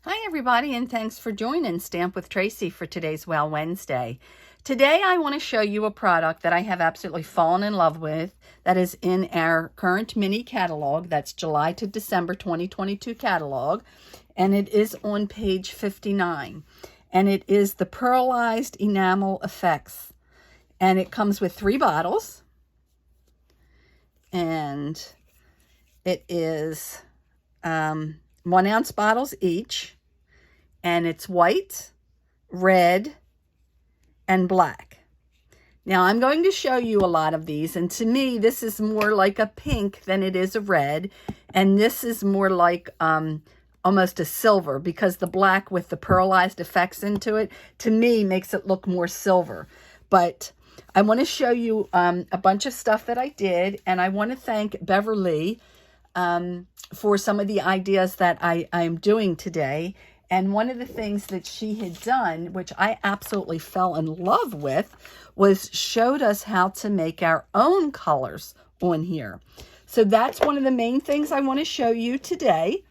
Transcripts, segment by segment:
Hi everybody, and thanks for joining Stamp with Tracey for today's Well Wednesday. Today I want to show you a product that I have absolutely fallen in love with that is in our current mini catalog. That's July to December 2022 catalog, and it is on page 59. And it is the Pearlized Enamel Effects. And it comes with 3 bottles. And it is 1 ounce bottles each, and it's white, red, and black. Now I'm going to show you a lot of these, and to me this is more like a pink than it is a red, and this is more like almost a silver, because the black with the pearlized effects into it to me makes it look more silver. But I want to show you a bunch of stuff that I did, and I want to thank Beverly for some of the ideas that I am doing today. And one of the things that she had done, which I absolutely fell in love with, was showed us how to make our own colors on here. So that's one of the main things I want to show you today.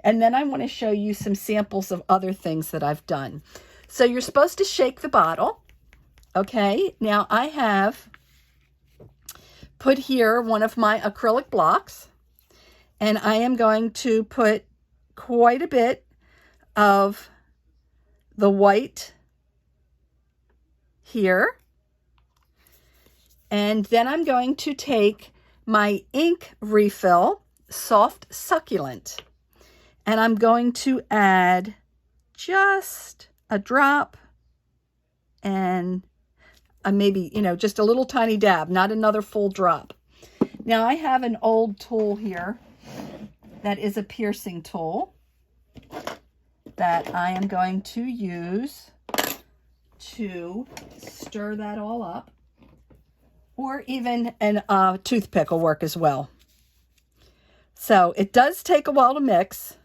And then I want to show you some samples of other things that I've done. So you're supposed to shake the bottle. Okay, now I have put here one of my acrylic blocks. And I am going to put quite a bit of the white here. And then I'm going to take my ink refill, Soft Succulent, and I'm going to add just a drop and maybe, just a little tiny dab, not another full drop. Now I have an old tool here that is a piercing tool that I am going to use to stir that all up, or even a toothpick will work as well. So it does take a while to mix,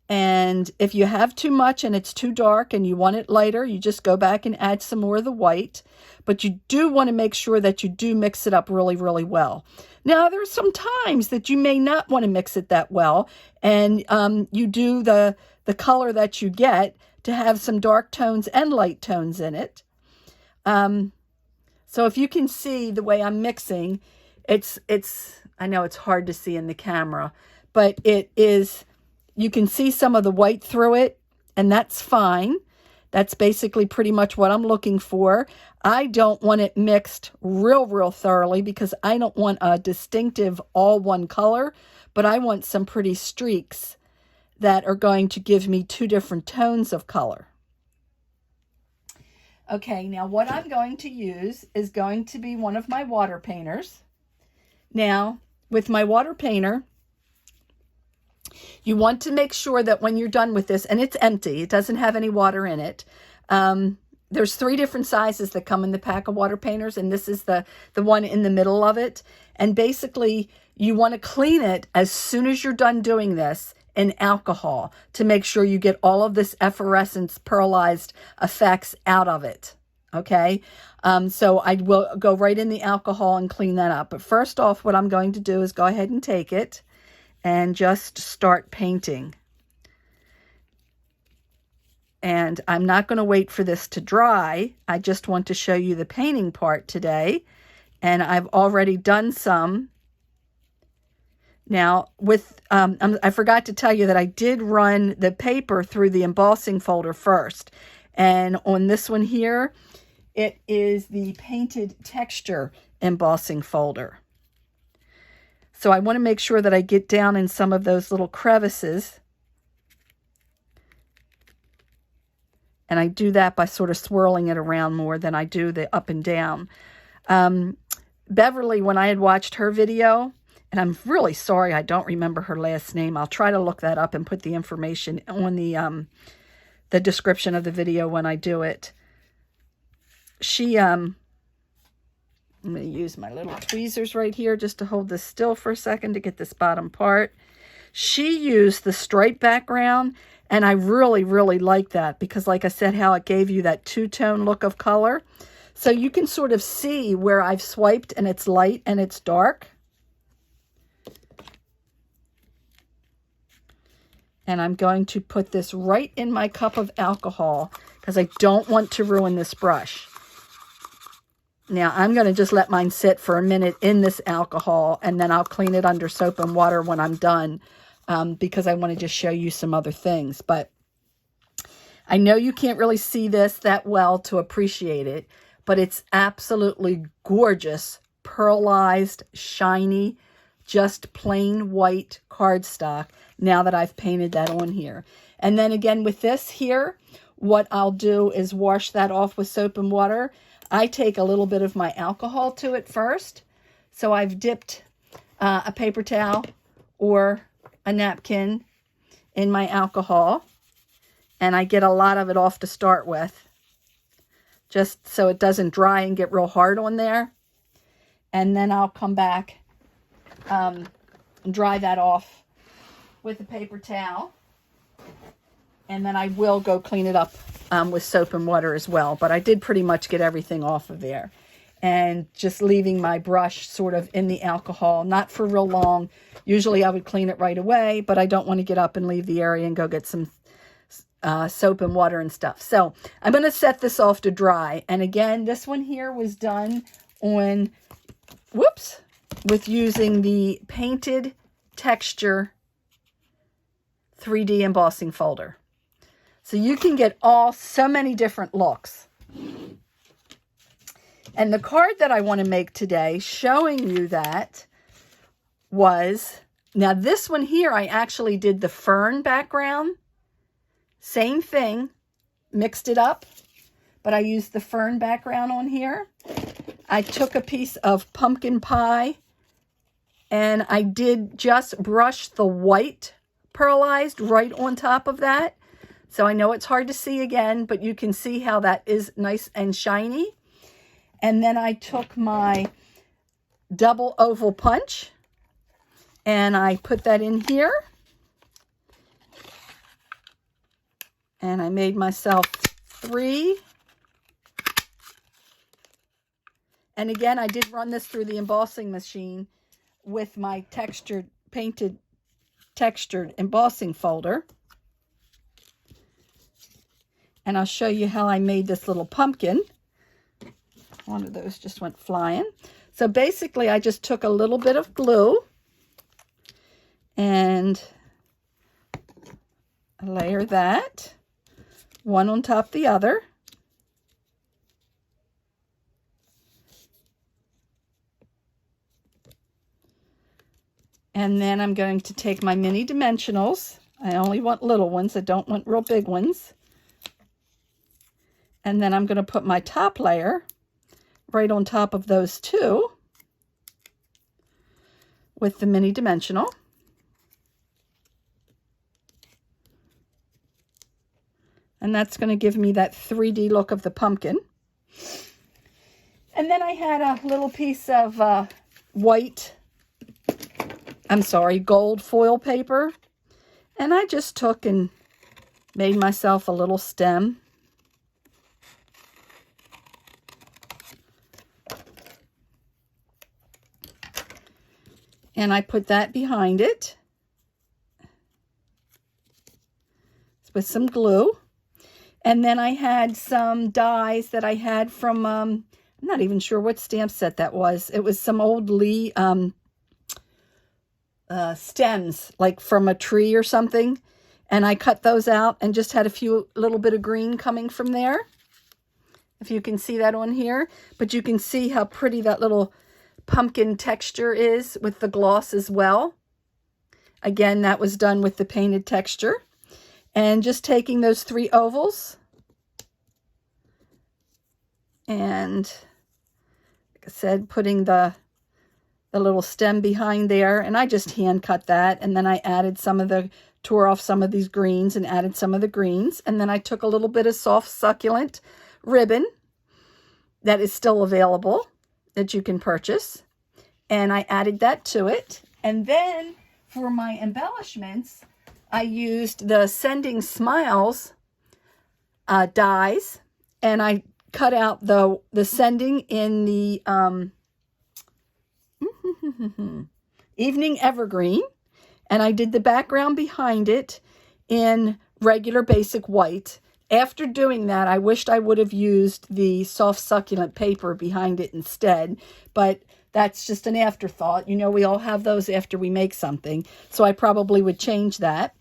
and if you have too much and it's too dark and you want it lighter, you just go back and add some more of the white. But you do want to make sure that you do mix it up really, really well. Now, there's some times that you may not want to mix it that well, and you do the color that you get to have some dark tones and light tones in it. So if you can see the way I'm mixing, I know it's hard to see in the camera, but it is, you can see some of the white through it, and that's fine. That's basically pretty much what I'm looking for. I don't want it mixed real thoroughly, because I don't want a distinctive all one color, but I want some pretty streaks that are going to give me 2 different tones of color. Okay, now what I'm going to use is going to be one of my water painters. Now, with my water painter, you want to make sure that when you're done with this, and it's empty, it doesn't have any water in it. There's 3 different sizes that come in the pack of water painters, and this is the one in the middle of it. And basically, you want to clean it as soon as you're done doing this in alcohol to make sure you get all of this effervescence, pearlized effects out of it. Okay, so I will go right in the alcohol and clean that up. But first off, what I'm going to do is go ahead and take it and just start painting. And I'm not going to wait for this to dry. I just want to show you the painting part today. And I've already done some. Now, I forgot to tell you that I did run the paper through the embossing folder first. And on this one here, it is the Painted Texture embossing folder. So I want to make sure that I get down in some of those little crevices. And I do that by sort of swirling it around more than I do the up and down. Beverly, when I had watched her video, and I'm really sorry I don't remember her last name. I'll try to look that up and put the information on the description of the video when I do it. I'm going to use my little tweezers right here just to hold this still for a second to get this bottom part. She used the stripe background, and I really like that because, like I said, how it gave you that 2-tone look of color. So you can sort of see where I've swiped and it's light and it's dark. And I'm going to put this right in my cup of alcohol because I don't want to ruin this brush. Now, I'm going to just let mine sit for a minute in this alcohol, and then I'll clean it under soap and water when I'm done, because I want to just show you some other things. But I know you can't really see this that well to appreciate it, but it's absolutely gorgeous, pearlized, shiny, just plain white cardstock now that I've painted that on here. And then again with this here, what I'll do is wash that off with soap and water. I take a little bit of my alcohol to it first. So I've dipped a paper towel or a napkin in my alcohol, and I get a lot of it off to start with, just so it doesn't dry and get real hard on there. And then I'll come back and dry that off with a paper towel. And then I will go clean it up with soap and water as well. But I did pretty much get everything off of there. And just leaving my brush sort of in the alcohol, not for real long. Usually I would clean it right away, but I don't want to get up and leave the area and go get some soap and water and stuff. So I'm going to set this off to dry. And again, this one here was done on, with using the Painted Texture 3D embossing folder. So you can get so many different looks. And the card that I want to make today showing you that was, now this one here, I actually did the fern background. Same thing, mixed it up, but I used the fern background on here. I took a piece of pumpkin pie and I did just brush the white pearlized right on top of that. So I know it's hard to see again, but you can see how that is nice and shiny. And then I took my double oval punch and I put that in here. And I made myself 3. And again, I did run this through the embossing machine with my painted textured embossing folder. And I'll show you how I made this little pumpkin. One of those just went flying. So basically, I just took a little bit of glue and layer that one on top of the other. And then I'm going to take my mini dimensionals. I only want little ones. I don't want real big ones. And then I'm going to put my top layer right on top of those two with the mini dimensional. And that's going to give me that 3D look of the pumpkin. And then I had a little piece of gold foil paper. And I just took and made myself a little stem. And I put that behind it with some glue. And then I had some dies that I had from, I'm not even sure what stamp set that was. It was some old Lee stems, like from a tree or something. And I cut those out and just had a little bit of green coming from there. If you can see that on here. But you can see how pretty that little pumpkin texture is with the gloss as well. Again, that was done with the painted texture. And just taking those 3 ovals and, like I said, putting the little stem behind there. And I just hand cut that. And then I added tore off some of these greens and added some of the greens. And then I took a little bit of soft succulent ribbon that is still available that you can purchase. And I added that to it. And then for my embellishments, I used the Sending Smiles dies, and I cut out the sending in the Evening Evergreen, and I did the background behind it in regular basic white. After doing that, I wished I would have used the soft succulent paper behind it instead, but that's just an afterthought. You know, we all have those after we make something, so I probably would change that.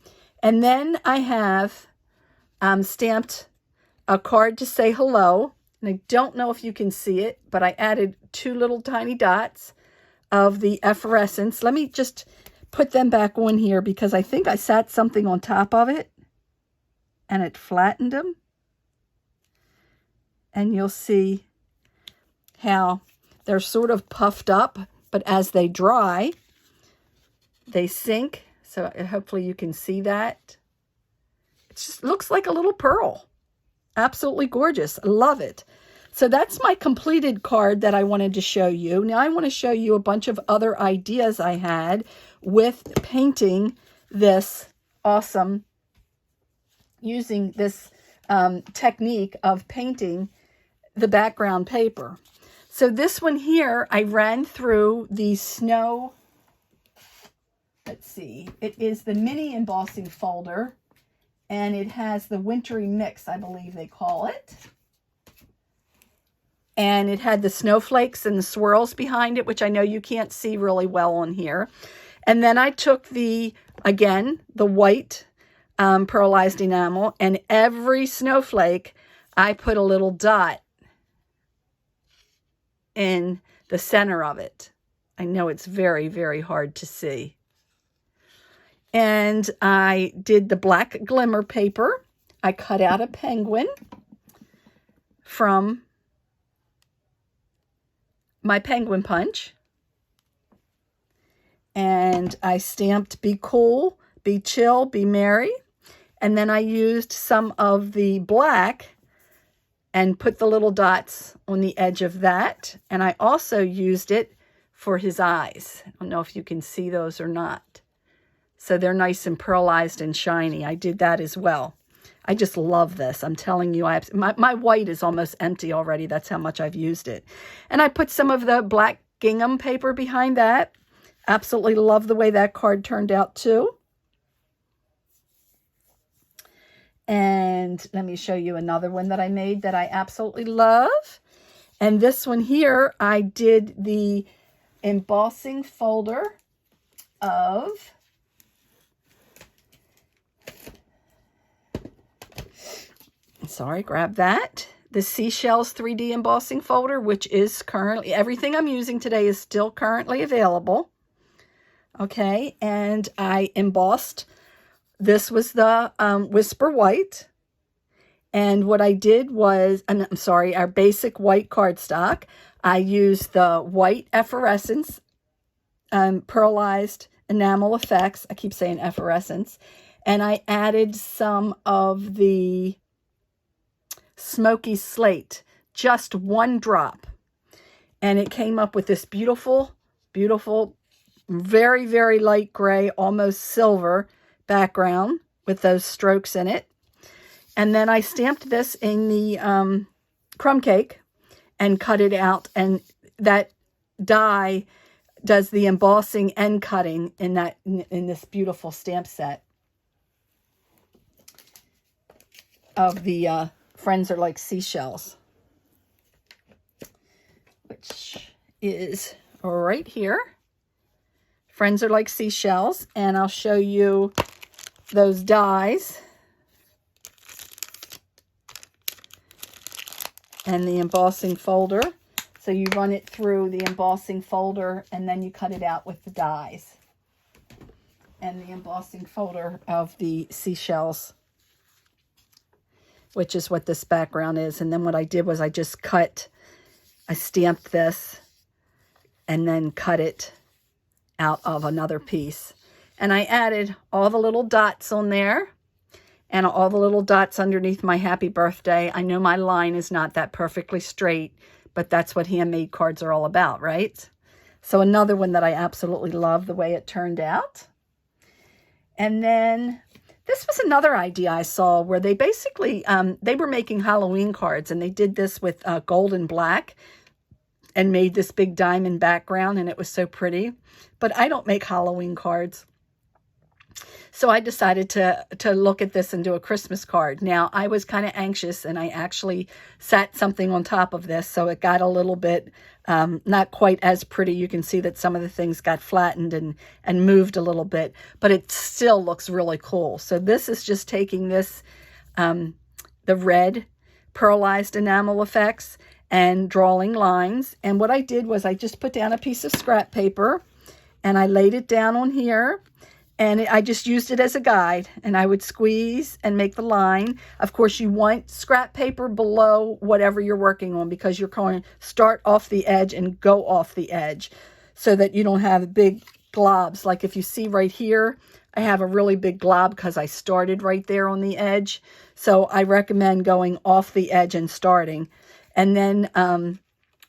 And then I have stamped a card to say hello, and I don't know if you can see it, but I added 2 little tiny dots of the effervescence. Let me just put them back on here because I think I sat something on top of it and it flattened them. And you'll see how they're sort of puffed up, but as they dry, they sink. So hopefully you can see that. It just looks like a little pearl. Absolutely gorgeous. I love it. So that's my completed card that I wanted to show you. Now I want to show you a bunch of other ideas I had with painting this awesome, using this technique of painting the background paper. So this one here, I ran through the snow, let's see, it is the mini embossing folder, and it has the wintry mix, I believe they call it. And it had the snowflakes and the swirls behind it, which I know you can't see really well on here. And then I took the, again, the white pearlized enamel, and every snowflake, I put a little dot in the center of it. I know it's very, very hard to see. And I did the black glimmer paper. I cut out a penguin from my penguin punch. And I stamped be cool, be chill, be merry. And then I used some of the black and put the little dots on the edge of that. And I also used it for his eyes. I don't know if you can see those or not. So they're nice and pearlized and shiny. I did that as well. I just love this. I'm telling you, my white is almost empty already. That's how much I've used it. And I put some of the black gingham paper behind that. Absolutely love the way that card turned out too. And let me show you another one that I made that I absolutely love. And this one here, I did the embossing folder of grab that. The Seashells 3D embossing folder, which is currently, everything I'm using today is still currently available. Okay, and I embossed, this was the Whisper White. And what I did was, I'm sorry, our basic white cardstock. I used the white effervescence, pearlized enamel effects. I keep saying effervescence. And I added some of the smoky slate, just 1 drop. And it came up with this beautiful, beautiful, very, very light gray, almost silver background with those strokes in it. And then I stamped this in the crumb cake and cut it out. And that die does the embossing and cutting in this beautiful stamp set of the Friends Are Like Seashells, which is right here. Friends Are Like Seashells, and I'll show you those dies and the embossing folder. So you run it through the embossing folder and then you cut it out with the dies and the embossing folder of the seashells, which is what this background is. And then what I did was I stamped this and then cut it out of another piece. And I added all the little dots on there and all the little dots underneath my happy birthday. I know my line is not that perfectly straight, but that's what handmade cards are all about, right? So another one that I absolutely love the way it turned out. And then this was another idea I saw where they basically, they were making Halloween cards, and they did this with gold and black and made this big diamond background, and it was so pretty. But I don't make Halloween cards. So I decided to look at this and do a Christmas card. Now, I was kind of anxious, and I actually sat something on top of this, so it got a little bit not quite as pretty. You can see that some of the things got flattened and moved a little bit, but it still looks really cool. So this is just taking this, the red Pearlized Enamel Effects, and drawing lines. And what I did was I just put down a piece of scrap paper, and I laid it down on here. And I just used it as a guide, and I would squeeze and make the line. Of course, you want scrap paper below whatever you're working on, because you're going to start off the edge and go off the edge so that you don't have big globs. Like if you see right here, I have a really big glob because I started right there on the edge. So I recommend going off the edge and starting. And then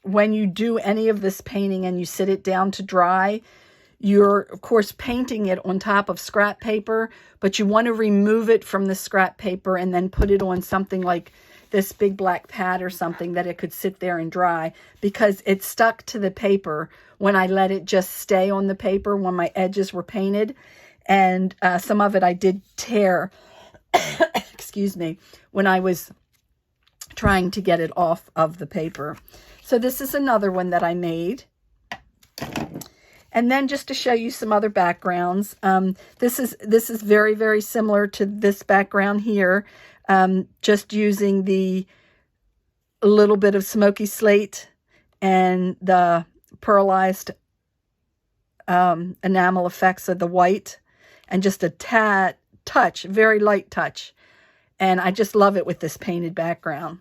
when you do any of this painting and you sit it down to dry, you're, of course, painting it on top of scrap paper, but you want to remove it from the scrap paper and then put it on something like this big black pad or something that it could sit there and dry, because it stuck to the paper when I let it just stay on the paper when my edges were painted. And some of it I did tear, excuse me, when I was trying to get it off of the paper. So this is another one that I made. And then just to show you some other backgrounds, this is very, very similar to this background here, just using the little bit of smoky slate and the pearlized enamel effects of the white, and just a tad touch, very light touch. And I just love it with this painted background.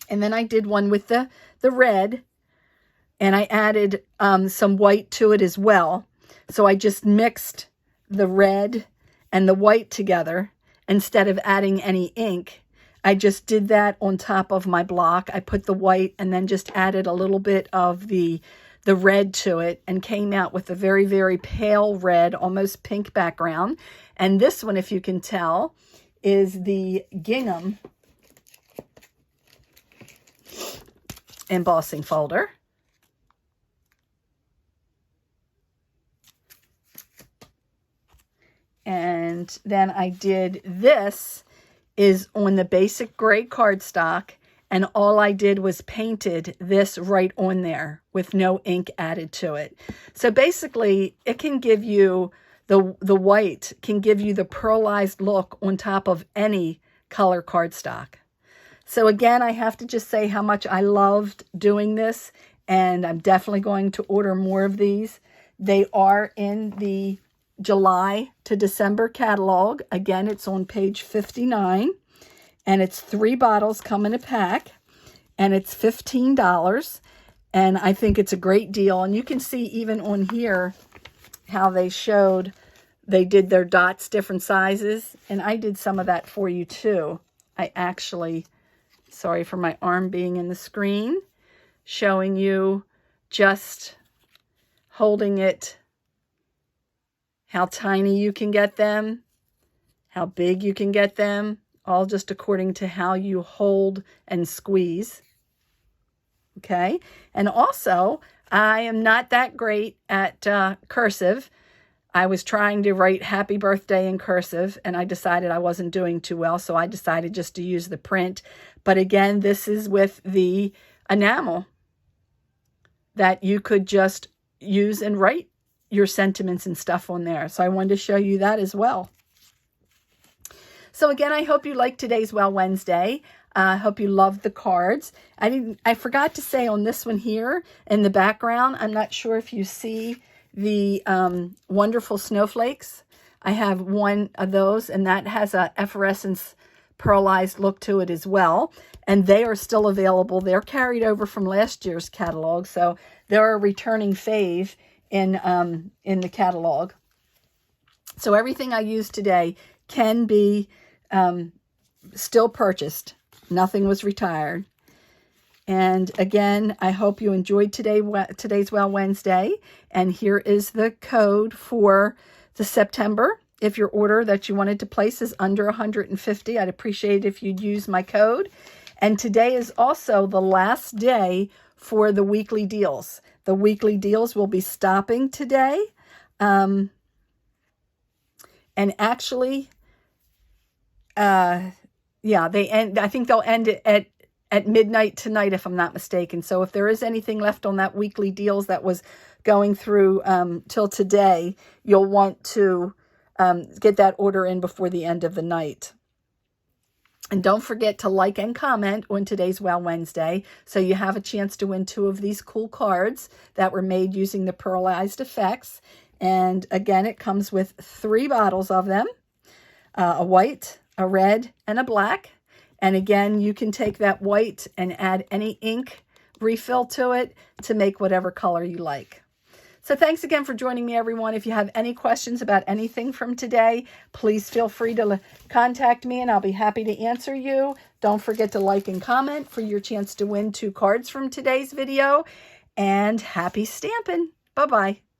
And then I did one with the red, and I added some white to it as well. So I just mixed the red and the white together instead of adding any ink. I just did that on top of my block. I put the white and then just added a little bit of the red to it, and came out with a very, very pale red, almost pink background. And this one, if you can tell, is the Gingham Embossing folder. And then I did this is on the basic gray cardstock, and all I did was painted this right on there with no ink added to it. So basically it can give you the white can give you the pearlized look on top of any color cardstock. So again, I have to just say how much I loved doing this, and I'm definitely going to order more of these. They are in the July to December catalog. Again, it's on page 59, and it's 3 bottles come in a pack, and it's $15, and I think it's a great deal. And you can see even on here how they did their dots different sizes, and I did some of that for you too. I actually, sorry for my arm being in the screen, showing you just holding it, how tiny you can get them, how big you can get them, all just according to how you hold and squeeze. Okay, and also, I am not that great at cursive. I was trying to write happy birthday in cursive, and I decided I wasn't doing too well, so I decided just to use the print. But again, this is with the enamel that you could just use and write your sentiments and stuff on there. So I wanted to show you that as well. So again, I hope you liked today's Well Wednesday. I hope you loved the cards. I forgot to say on this one here in the background, I'm not sure if you see the wonderful snowflakes. I have one of those, and that has a effervescence pearlized look to it as well. And they are still available. They're carried over from last year's catalog, so they're a returning fave in the catalog. So everything I used today can be still purchased. Nothing was retired. And again, I hope you enjoyed today's Well Wednesday. And here is the code for the September. If your order that you wanted to place is under $150, I'd appreciate it if you'd use my code. And today is also the last day for the weekly deals. The weekly deals will be stopping today. And actually, yeah, they end, I think they'll end it at midnight tonight, if I'm not mistaken. So if there is anything left on that weekly deals that was going through till today, you'll want to get that order in before the end of the night. And don't forget to like and comment on today's Wow Wednesday, so you have a chance to win 2 of these cool cards that were made using the Pearlized effects. And again, it comes with 3 bottles of them, a white, a red, and a black. And again, you can take that white and add any ink refill to it to make whatever color you like. So thanks again for joining me, everyone. If you have any questions about anything from today, please feel free to contact me and I'll be happy to answer you. Don't forget to like and comment for your chance to win 2 cards from today's video. And happy stamping. Bye-bye.